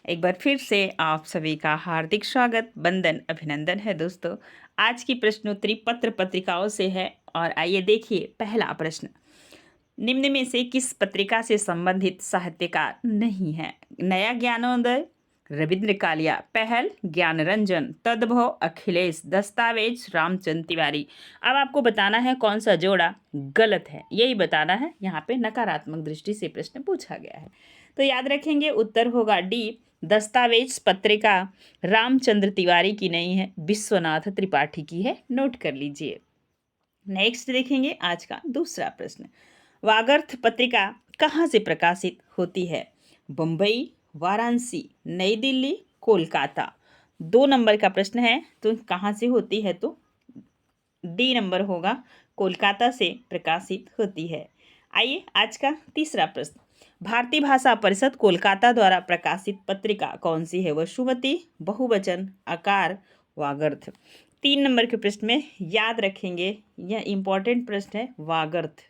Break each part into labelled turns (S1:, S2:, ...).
S1: एक बार फिर से आप सभी का हार्दिक स्वागत, वंदन, अभिनंदन है दोस्तों। आज की प्रश्नोत्तरी पत्र पत्रिकाओं से है और आइए देखिए पहला प्रश्न। निम्न में से किस पत्रिका से संबंधित साहित्यकार नहीं है? नया ज्ञानोदय, रविंद्र कालिया, पहल, ज्ञान रंजन, तद्भव, अखिलेश, दस्तावेज, रामचंद्र तिवारी। अब आपको बताना है कौन सा जोड़ा गलत है, यही बताना है। यहाँ पे नकारात्मक दृष्टि से प्रश्न पूछा गया है, तो याद रखेंगे उत्तर होगा डी। दस्तावेज पत्रिका रामचंद्र तिवारी की नहीं है, विश्वनाथ त्रिपाठी की है, नोट कर लीजिए। नेक्स्ट देखेंगे आज का दूसरा प्रश्न। वागर्थ पत्रिका कहाँ से प्रकाशित होती है? बम्बई, वाराणसी, नई दिल्ली, कोलकाता। 2 नंबर का प्रश्न है, तो कहाँ से होती है? तो डी नंबर होगा, कोलकाता से प्रकाशित होती है। आइए आज का तीसरा प्रश्न। भारतीय भाषा परिषद कोलकाता द्वारा प्रकाशित पत्रिका कौन सी है? वसुमती, बहुवचन, आकार, वागर्थ। 3 नंबर के प्रश्न में याद रखेंगे, यह इंपॉर्टेंट प्रश्न है, वागर्थ।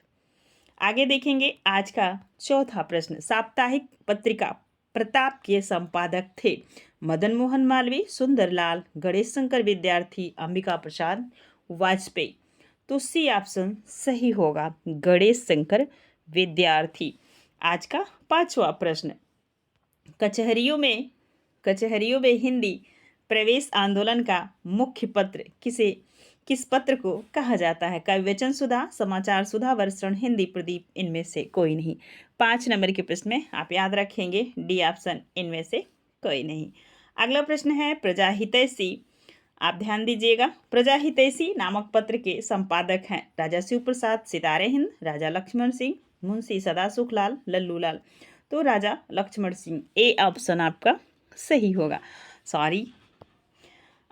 S1: आगे देखेंगे आज का चौथा प्रश्न। साप्ताहिक पत्रिका प्रताप के संपादक थे? मदन मोहन मालवीय, सुंदरलाल, गणेश शंकर विद्यार्थी, अंबिका प्रसाद वाजपेयी। तो सी ऑप्शन सही होगा, गणेश शंकर विद्यार्थी। आज का पांचवा प्रश्न। कचहरियों में हिंदी प्रवेश आंदोलन का मुख्य पत्र किस पत्र को कहा जाता है? कविवचन सुधा, समाचार सुधा, वर्षण, हिंदी प्रदीप, इनमें से कोई नहीं। 5 नंबर के प्रश्न में आप याद रखेंगे डी ऑप्शन, इनमें से कोई नहीं। अगला प्रश्न है प्रजाहितैषी। आप ध्यान दीजिएगा, प्रजाहितैषी नामक पत्र के संपादक हैं राजा शिव प्रसाद, सितारे हिंद, राजा लक्ष्मण सिंह, मुंशी सदा सुखलाल, लल्लू लाल। तो राजा लक्ष्मण सिंह, ए ऑप्शन आपका सही होगा। सॉरी,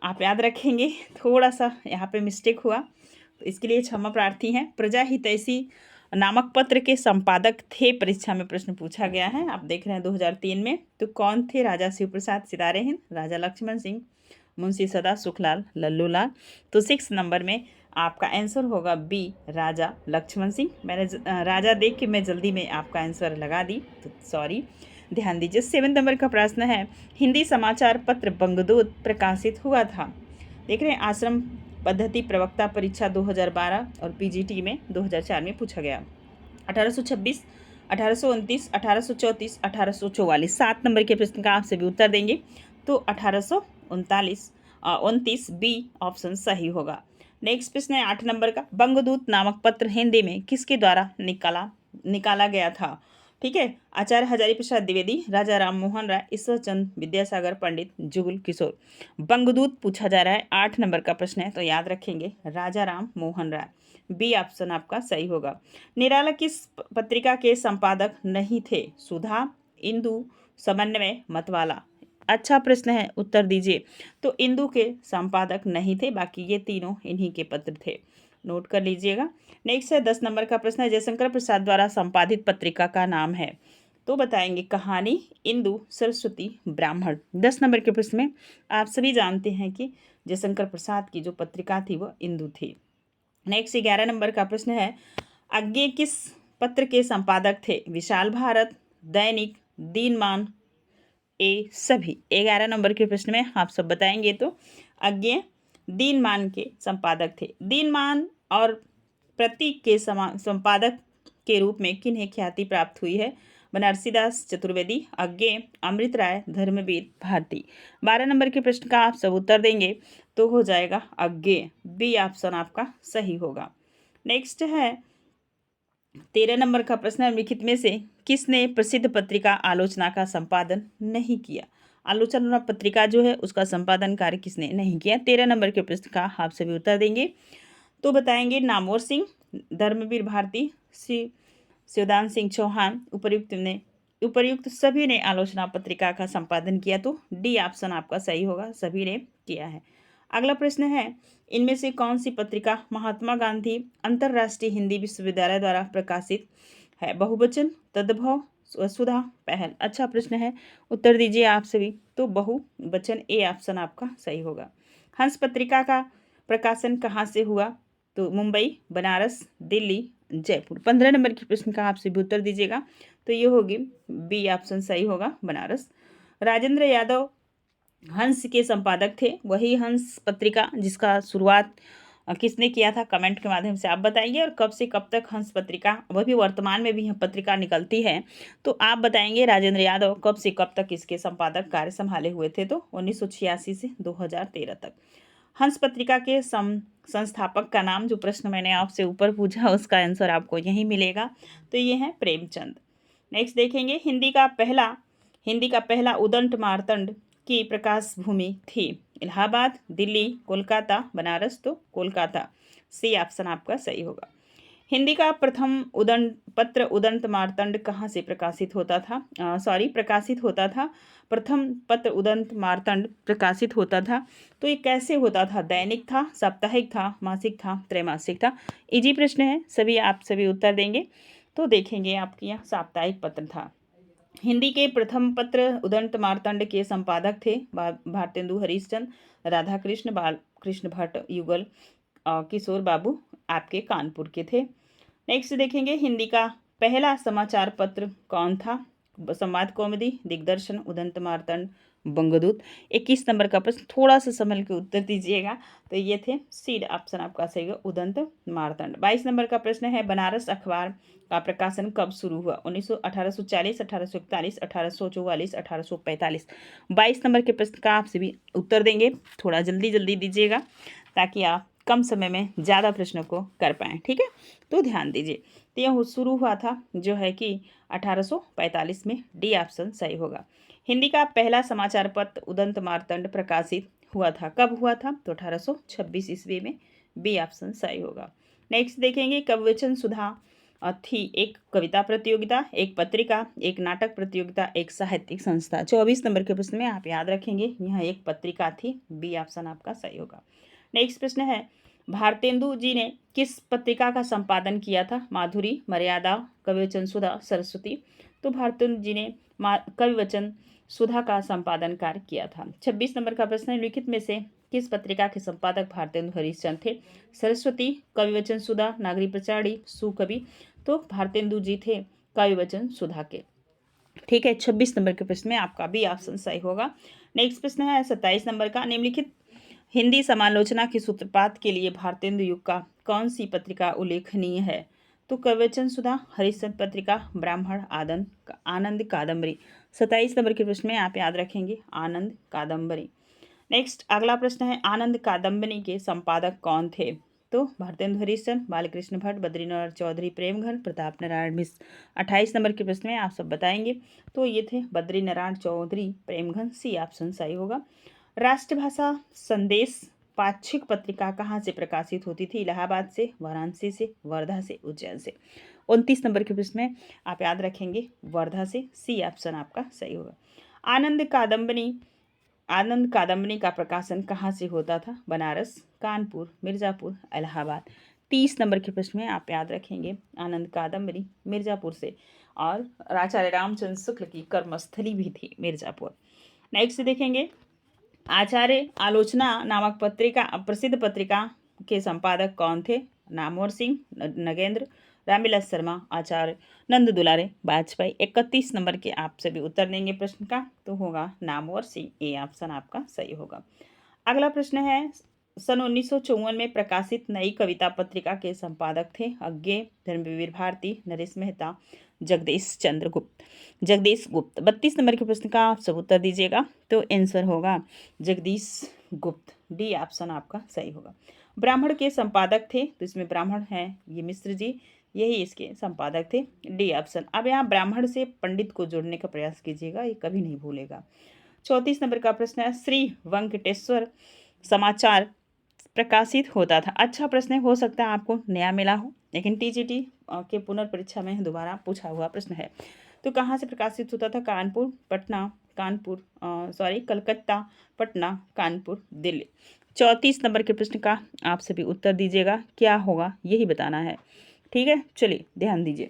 S1: आप याद रखेंगे, थोड़ा सा यहाँ पे मिस्टेक हुआ, तो इसके लिए क्षमा प्रार्थी हैं। प्रजाहितैषी नामक पत्र के संपादक थे, परीक्षा में प्रश्न पूछा गया है, आप देख रहे हैं 2003 में। तो कौन थे? राजा शिव प्रसाद, सितारे हिंद, राजा लक्ष्मण सिंह, मुंशी सदा सुखलाल, लल्लू लाल। तो 6 नंबर में आपका आंसर होगा बी, राजा लक्ष्मण सिंह। मैंने राजा देख के मैं जल्दी में आपका आंसर लगा दी, तो सॉरी, ध्यान दीजिए। 7 नंबर का प्रश्न है, हिंदी समाचार पत्र बंगदूत प्रकाशित हुआ था? देख रहे हैं, आश्रम पद्धति प्रवक्ता परीक्षा 2012 और पीजीटी में 2004 में पूछा गया। 1826, 1829, 1834, 1844। 7 नंबर के प्रश्न का आप सभी उत्तर देंगे, तो 1829 बी ऑप्शन सही होगा। नेक्स्ट प्रश्न है 8 नंबर का। बंगदूत नामक पत्र हिंदी में किसके द्वारा निकाला गया था? ठीक है, आचार्य हजारी प्रसाद द्विवेदी, राजा राम मोहन राय, ईश्वरचंद विद्यासागर, पंडित जुगल किशोर। बंगदूत पूछा जा रहा है, 8 नंबर का प्रश्न है, तो याद रखेंगे राजा राम मोहन राय, बी ऑप्शन आपका सही होगा। निराला किस पत्रिका के संपादक नहीं थे? सुधा, इंदु, समन्वय, मतवाला। अच्छा प्रश्न है, उत्तर दीजिए। तो इंदु के संपादक नहीं थे, बाकी ये तीनों इन्हीं के पत्र थे, नोट कर लीजिएगा। नेक्स्ट है 10 नंबर का प्रश्न है, जयशंकर प्रसाद द्वारा संपादित पत्रिका का नाम है? तो बताएंगे कहानी, इंदु, सरस्वती, ब्राह्मण। 10 नंबर के प्रश्न में आप सभी जानते हैं कि जयशंकर प्रसाद की जो पत्रिका थी वह इंदु थी। नेक्स्ट 11 नंबर का प्रश्न है, आगे किस पत्र के संपादक थे? विशाल भारत, दैनिक, दीनमान, ए सभी। 11 नंबर के प्रश्न में आप सब बताएंगे, तो आगे दीनमान के संपादक थे। दीनमान और प्रतीक के संपादक के रूप में किन्हें ख्याति प्राप्त हुई है? बनारसीदास चतुर्वेदी, अज्ञे, अमृत राय, धर्मवीर भारती। 12 नंबर के प्रश्न का आप सब उत्तर देंगे, तो हो जाएगा अज्ञे, बी ऑप्शन आपका सही होगा। नेक्स्ट है 13 नंबर का प्रश्न है, निम्नलिखित में से किसने प्रसिद्ध पत्रिका आलोचना का संपादन नहीं किया? आलोचना पत्रिका जो है उसका संपादन कार्य किसने नहीं किया? 13 नंबर के प्रश्न का आप सभी उत्तर देंगे, तो बताएंगे नामवर सिंह, धर्मवीर भारती, शिवदान सिंह चौहान। उपर्युक्त सभी ने आलोचना पत्रिका का संपादन किया, तो डी ऑप्शन आपका सही होगा, सभी ने किया है। अगला प्रश्न है, इनमें से कौन सी पत्रिका महात्मा गांधी अंतर्राष्ट्रीय हिंदी विश्वविद्यालय द्वारा प्रकाशित है? बहुवचन, तद्भव, वसुधा, पहल। अच्छा प्रश्न है, उत्तर दीजिए आप सभी, तो बहुवचन, ए ऑप्शन आपका सही होगा। हंस पत्रिका का प्रकाशन कहाँ से हुआ? तो मुंबई, बनारस, दिल्ली, जयपुर। 15 नंबर के प्रश्न का आप सभी उत्तर दीजिएगा, तो ये होगी बी ऑप्शन सही होगा, बनारस। राजेंद्र यादव हंस के संपादक थे, वही हंस पत्रिका जिसका शुरुआत किसने किया था, कमेंट के माध्यम से आप बताइए। और कब से कब तक हंस पत्रिका, वह भी वर्तमान में भी यह पत्रिका निकलती है, तो आप बताएंगे राजेंद्र यादव कब से कब तक इसके संपादक कार्य संभाले हुए थे, तो 1986 से 2013 तक। हंस पत्रिका के संस्थापक का नाम, जो प्रश्न मैंने आपसे ऊपर पूछा उसका आंसर आपको यही मिलेगा, तो ये है प्रेमचंद। नेक्स्ट देखेंगे, हिंदी का पहला उदंत मार्तंड की प्रकाश भूमि थी, इलाहाबाद, दिल्ली, कोलकाता, बनारस, तो कोलकाता, सी ऑप्शन आपका सही होगा। हिंदी का प्रथम उदंत मार्तंड कहाँ से प्रकाशित होता था, प्रकाशित होता था। प्रथम पत्र उदंत मार्तंड प्रकाशित होता था, तो ये कैसे होता था, दैनिक था, साप्ताहिक था, मासिक था, त्रैमासिक था। इजी प्रश्न है, आप सभी उत्तर देंगे। तो देखेंगे आपके यहाँ साप्ताहिक पत्र था। हिंदी के प्रथम पत्र उदंत मार्तंड के संपादक थे भारतेंदु हरिश्चंद्र, राधाकृष्ण बालकृष्ण भट्ट युगल, किशोर बाबू आपके कानपुर के थे। नेक्स्ट देखेंगे, हिंदी का पहला समाचार पत्र कौन था, संवाद कौमुदी, दिग्दर्शन, उदंत मार्तंड, बंगदूत। 21 नंबर का प्रश्न, थोड़ा सा संभल के उत्तर दीजिएगा, तो ये थे सीड ऑप्शन आपका सही है, उदंत मार्तंड। 22 नंबर का प्रश्न है, बनारस अखबार का प्रकाशन कब शुरू हुआ, 1840, 1841, 1844, 1845। 22 नंबर के प्रश्न का आप सभी उत्तर देंगे, थोड़ा जल्दी जल्दी दीजिएगा ताकि आप कम समय में ज़्यादा प्रश्नों को कर पाएँ, ठीक है। तो ध्यान दीजिए, तो यह शुरू हुआ था जो है कि 1845 में, डी ऑप्शन सही होगा। हिंदी का पहला समाचार पत्र उदंत मार्तंड प्रकाशित हुआ था, कब हुआ था, तो 1826 ईस्वी में, बी ऑप्शन सही होगा। नेक्स्ट देखेंगे, कविवचन सुधा थी एक कविता प्रतियोगिता, एक पत्रिका, एक नाटक प्रतियोगिता, एक साहित्यिक संस्था। 24 नंबर के प्रश्न में आप याद रखेंगे, यह एक पत्रिका थी, बी ऑप्शन आपका सही होगा। नेक्स्ट प्रश्न है, भारतेंदु जी ने किस पत्रिका का संपादन किया था, माधुरी, मर्यादा, कविवचन सुधा, सरस्वती। तो भारतेंदु जी ने कविवचन सुधा का संपादन कार्य किया था। 26 नंबर का प्रश्न है, निम्नलिखित में से किस पत्रिका के संपादक भारतेंदु हरिश्चंद्र थे, सरस्वती, कविवचन सुधा, नागरी प्रचारी, सुकवि। तो भारतेंदु जी थे कविवचन सुधा के, ठीक है। 26 नंबर के प्रश्न में आपका भी ऑप्शन सही होगा। नेक्स्ट प्रश्न है 27 नंबर का, निम्नलिखित हिंदी समालोचना के सूत्रपात के लिए भारतेंदु युग का कौन सी पत्रिका उल्लेखनीय है, तो कविवचन सुधा, हरिश्चंद्र पत्रिका, ब्राह्मण, आनंद कादम्बरी। 27 नंबर के प्रश्न में आप याद रखेंगे आनंद कादम्बरी। नेक्स्ट अगला प्रश्न है, आनंद कादम्बरी के संपादक कौन थे, तो भारतेंदु हरिश्चंद्र, बालकृष्ण भट्ट, बद्रीनारायण चौधरी, प्रेमघन, प्रताप नारायण मिश्र। 28 नंबर के प्रश्न में आप सब बताएंगे, तो ये थे बद्रीनारायण चौधरी, प्रेमघन, सी ऑप्शन सही होगा। राष्ट्रभाषा संदेश पाक्षिक पत्रिका कहाँ से प्रकाशित होती थी, इलाहाबाद से, वाराणसी से, वर्धा से, उज्जैन से। 29 नंबर के प्रश्न में आप याद रखेंगे वर्धा से, सी ऑप्शन आपका सही होगा। आनंद कादम्बरी का प्रकाशन कहाँ से होता था, बनारस, कानपुर, मिर्जापुर, इलाहाबाद। 30 नंबर के प्रश्न में आप याद रखेंगे आनंद कादम्बरी मिर्जापुर से, और आचार्य रामचंद्र शुक्ल की कर्मस्थली भी थी मिर्जापुर। नेक्स्ट देखेंगे, आचार्य आलोचना नामक प्रसिद्ध पत्रिका के संपादक कौन थे, नामवर सिंह, नगेंद्र, रामविलास शर्मा, आचार्य नंद दुलारे वाजपेयी। 31 नंबर के आप सभी उत्तर देंगे प्रश्न का, तो होगा नामवर सिंह, ए ऑप्शन आपका सही होगा। अगला प्रश्न है, सन 1954 में प्रकाशित नई कविता पत्रिका के संपादक थे, अज्ञे, धर्मवीर भारती, नरेश मेहता, जगदीश गुप्त। 32 नंबर के प्रश्न का आप सब उत्तर दीजिएगा, तो आंसर होगा जगदीश गुप्त, डी ऑप्शन आपका सही होगा। ब्राह्मण के संपादक थे, तो इसमें ब्राह्मण हैं ये मिश्र जी, यही इसके संपादक थे, डी ऑप्शन। अब यहाँ ब्राह्मण से पंडित को जोड़ने का प्रयास कीजिएगा, ये कभी नहीं भूलेगा। 34 नंबर का प्रश्न है, श्री वेंकटेश्वर समाचार प्रकाशित होता था। अच्छा प्रश्न हो सकता है आपको नया मिला हो, लेकिन टीजीटी के पुनर्परीक्षा में दोबारा पूछा हुआ प्रश्न है। तो कहाँ से प्रकाशित होता था, कलकत्ता, पटना, कानपुर, दिल्ली। 34 नंबर के प्रश्न का आप सभी उत्तर दीजिएगा, क्या होगा यही बताना है, ठीक है। चलिए ध्यान दीजिए,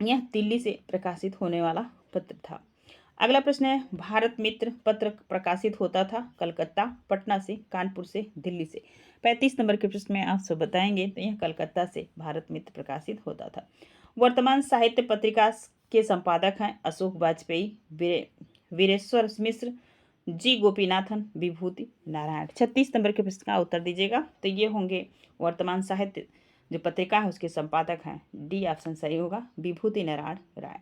S1: यह दिल्ली से प्रकाशित होने वाला पत्र था। अगला प्रश्न है, भारत मित्र पत्र प्रकाशित होता था कलकत्ता, पटना से, कानपुर से, दिल्ली से। 35 नंबर के प्रश्न में आप सब बताएंगे, तो यह कलकत्ता से भारत मित्र प्रकाशित होता था। वर्तमान साहित्य पत्रिका के संपादक हैं अशोक वाजपेयी, वीरेश्वर मिश्र, जी गोपीनाथन, विभूति नारायण। 36 नंबर के प्रश्न का उत्तर दीजिएगा। तो ये होंगे वर्तमान साहित्य जो पत्रिका है उसके संपादक हैं। डी ऑप्शन सही होगा, विभूति नारायण राय।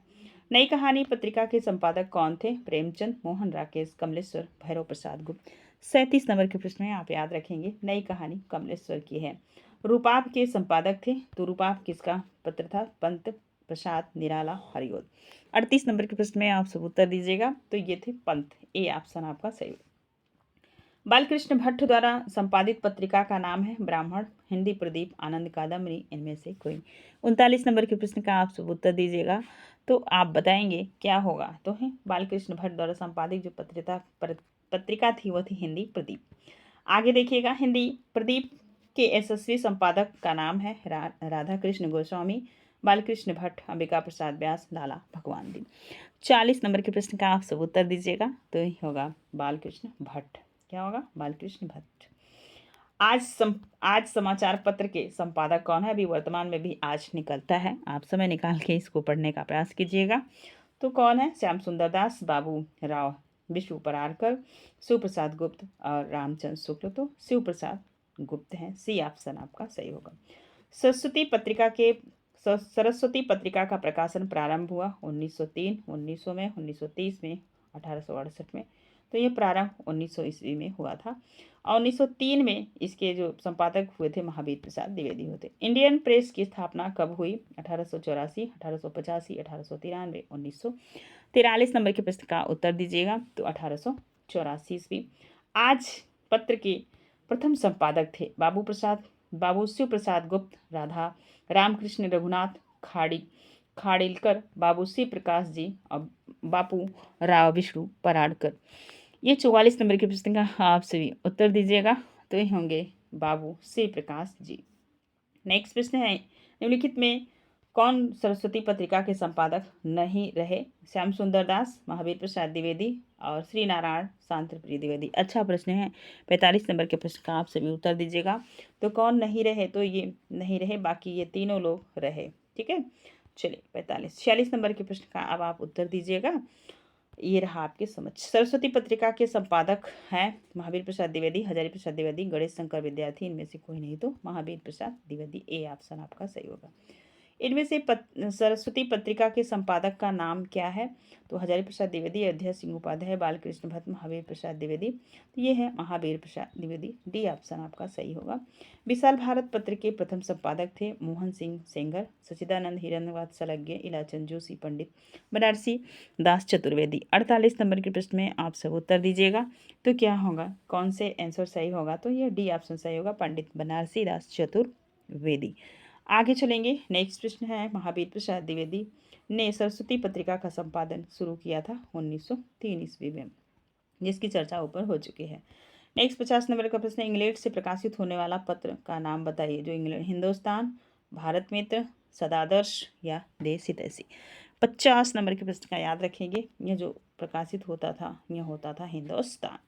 S1: नई कहानी पत्रिका के संपादक कौन थे? प्रेमचंद, मोहन राकेश, कमलेश्वर, भैरव प्रसाद गुप्त। 37 नंबर के प्रश्न में आप याद रखेंगे, नई कहानी कमलेश्वर की है। रूपाप के संपादक थे, तो रूपाप किसका पत्र था? पंत प्रसाद निराला हरिओद। 38 नंबर के प्रश्न में आप सब उत्तर दीजिएगा। तो ये थे पंत, ए ऑप्शन आपका सही। बालकृष्ण भट्ट द्वारा संपादित पत्रिका का नाम है ब्राह्मण, हिंदी प्रदीप, आनंद कादम्बरी, इनमें से कोई। 39 नंबर के प्रश्न का आप सब उत्तर दीजिएगा। तो आप बताएंगे क्या होगा? तो है बालकृष्ण भट्ट द्वारा संपादित जो पत्रिका थी वो थी हिंदी प्रदीप। आगे देखिएगा, हिंदी प्रदीप के यशस्वी संपादक का नाम है राधा कृष्ण गोस्वामी, बालकृष्ण भट्ट, अंबिका प्रसाद व्यास, लाला भगवान दीन। 40 नंबर के प्रश्न का आप सब उत्तर दीजिएगा। तो ये होगा बालकृष्ण भट्ट। क्या होगा? बालकृष्ण भट्ट। आज समाचार पत्र के संपादक कौन है? अभी वर्तमान में भी आज निकलता है, आप समय निकाल के इसको पढ़ने का प्रयास कीजिएगा। तो कौन है? श्याम सुंदर दास, बाबू राव विष्णु परारकर, शिव प्रसाद गुप्त और रामचंद्र शुक्ल। तो शिव प्रसाद गुप्त हैं, सी ऑप्शन आपका सही होगा। सरस्वती पत्रिका का प्रकाशन प्रारंभ हुआ 1903, 1900 में, 1930 में, 1868 में। तो ये प्रारंभ 1900 ईस्वी में हुआ था और 1903 में इसके जो संपादक हुए थे महावीर प्रसाद द्विवेदी होते। इंडियन प्रेस की स्थापना कब हुई? 1884, 1885, 1893, 1943 नंबर के प्रश्न का उत्तर दीजिएगा। तो 1884 ईस्वी। आज पत्र के प्रथम संपादक थे बाबू शिव प्रसाद गुप्त, राधा रामकृष्ण रघुनाथ खाड़िलकर, बाबू श्री प्रकाश जी और बापू राव विष्णु पराड़कर। ये 44 नंबर के प्रश्न का आप सभी उत्तर दीजिएगा। तो ये होंगे बाबू श्री प्रकाश जी। नेक्स्ट प्रश्न है, निम्नलिखित में कौन सरस्वती पत्रिका के संपादक नहीं रहे? श्याम सुंदर दास, महावीर प्रसाद द्विवेदी और श्री नारायण शांति प्रिय द्विवेदी। अच्छा प्रश्न है। 45 नंबर के प्रश्न का आप सभी उत्तर दीजिएगा। तो कौन नहीं रहे? तो ये नहीं रहे, बाकी ये तीनों लोग रहे। ठीक है, चलिए 46 नंबर के प्रश्न का अब आप उत्तर दीजिएगा। ये रहा आपके समझ। सरस्वती पत्रिका के संपादक हैं महावीर प्रसाद द्विवेदी, हजारी प्रसाद द्विवेदी, गणेश शंकर विद्यार्थी, इनमें से कोई नहीं। तो महावीर प्रसाद द्विवेदी, ए ऑप्शन आपका सही होगा। इनमें से सरस्वती पत्रिका के संपादक का नाम क्या है? तो हजारी प्रसाद द्विवेदी, अयोध्या सिंह उपाध्याय, बालकृष्ण भट्ट, महावीर प्रसाद द्विवेदी। तो ये है महावीर प्रसाद द्विवेदी, डी ऑप्शन आपका सही होगा। विशाल भारत पत्र के प्रथम संपादक थे मोहन सिंह सेंगर, सच्चिदानंद हिरण्यवात्सल्य, इलाचंद जोशी पंडित, बनारसी दास चतुर्वेदी। 48 नंबर के प्रश्न में आप सब उत्तर दीजिएगा। तो क्या होगा? कौन से आंसर सही होगा? तो ये डी ऑप्शन सही होगा, पंडित बनारसी दास चतुर्वेदी। आगे चलेंगे। नेक्स्ट प्रश्न है, महावीर प्रसाद द्विवेदी ने सरस्वती पत्रिका का संपादन शुरू किया था 1903 ईस्वी में, जिसकी चर्चा ऊपर हो चुकी है। नेक्स्ट 50 नंबर का प्रश्न है, इंग्लैंड से प्रकाशित होने वाला पत्र का नाम बताइए। जो इंग्लैंड, हिंदुस्तान, भारत मित्र, सदादर्श या देश हितैषी। 50 नंबर के प्रश्न का याद रखेंगे। यह जो प्रकाशित होता था यह होता था हिंदुस्तान।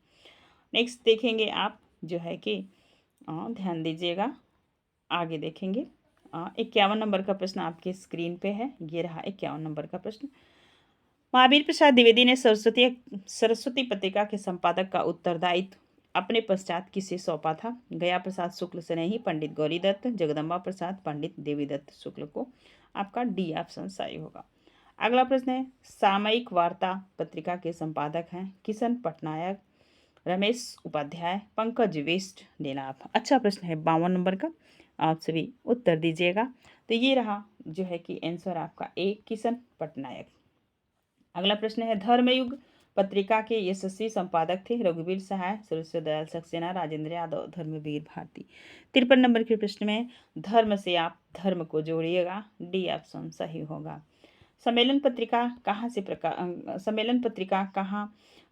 S1: नेक्स्ट देखेंगे आप जो है कि ध्यान दीजिएगा, आगे देखेंगे। 51 नंबर का प्रश्न आपके स्क्रीन पे है। ये रहा 51 नंबर का प्रश्न। महावीर प्रसाद द्विवेदी ने सरस्वती पत्रिका के संपादक का उत्तरदायित्व अपने पश्चात किसे सौंपा था? गया प्रसाद शुक्ल से नहीं, पंडित गौरी दत्त, जगदम्बा प्रसाद, पंडित देवीदत्त शुक्ल को। आपका डी ऑप्शन सही होगा। अगला प्रश्न है, सामयिक वार्ता पत्रिका के संपादक हैं किशन पटनायक, रमेश उपाध्याय, पंकज बिष्ट, नीलाभ। अच्छा प्रश्न है। 52 नंबर का आप सभी उत्तर दीजिएगा। तो ये रहा जो है कि आंसर आपका ए, किशन पटनायक। अगला प्रश्न है, धर्मयुग पत्रिका के यशस्वी संपादक थे रघुवीर सहाय, सर्वश्री दयाल सक्सेना, राजेंद्र यादव, धर्मवीर भारती। 53 नंबर के प्रश्न में धर्म से आप धर्म को जोड़िएगा, डी ऑप्शन सही होगा। सम्मेलन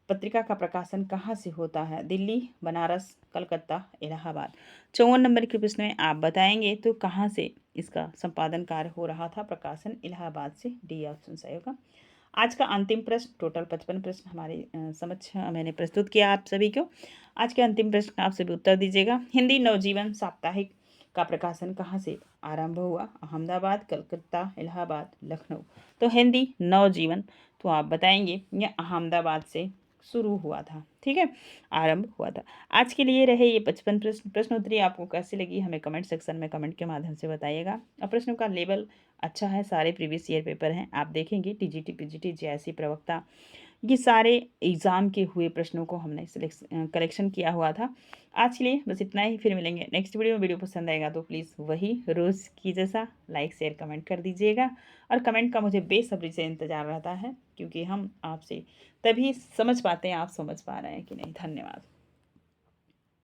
S1: पत्रिका का प्रकाशन कहाँ से होता है? दिल्ली, बनारस, कलकत्ता, इलाहाबाद। 54 नंबर के प्रश्न में आप बताएंगे तो कहाँ से इसका संपादन कार्य हो रहा था? प्रकाशन इलाहाबाद से, डी ऑप्शन सही होगा। आज का अंतिम प्रश्न, टोटल 55 प्रश्न हमारे समक्ष मैंने प्रस्तुत किया आप सभी को। आज के अंतिम प्रश्न का आप सभी उत्तर दीजिएगा। हिंदी नवजीवन साप्ताहिक का प्रकाशन कहाँ से आरंभ हुआ? अहमदाबाद, कलकत्ता, इलाहाबाद, लखनऊ। तो हिंदी नवजीवन, तो आप बताएंगे ये अहमदाबाद से शुरू हुआ था, ठीक है, आरंभ हुआ था। आज के लिए रहे ये 55 प्रश्नोत्तरी। आपको कैसी लगी हमें कमेंट सेक्शन में कमेंट के माध्यम से बताइएगा। और प्रश्नों का लेवल अच्छा है, सारे प्रीवियस ईयर पेपर हैं, आप देखेंगे टीजीटी, पीजीटी, जेआईसी, प्रवक्ता, ये सारे एग्ज़ाम के हुए प्रश्नों को हमने कलेक्शन किया हुआ था। आज के लिए बस इतना ही, फिर मिलेंगे नेक्स्ट वीडियो में। वीडियो पसंद आएगा तो प्लीज़ वही रोज़ की जैसा लाइक शेयर कमेंट कर दीजिएगा। और कमेंट का मुझे बेसब्री से इंतज़ार रहता है, क्योंकि हम आपसे तभी समझ पाते हैं आप समझ पा रहे हैं कि नहीं। धन्यवाद।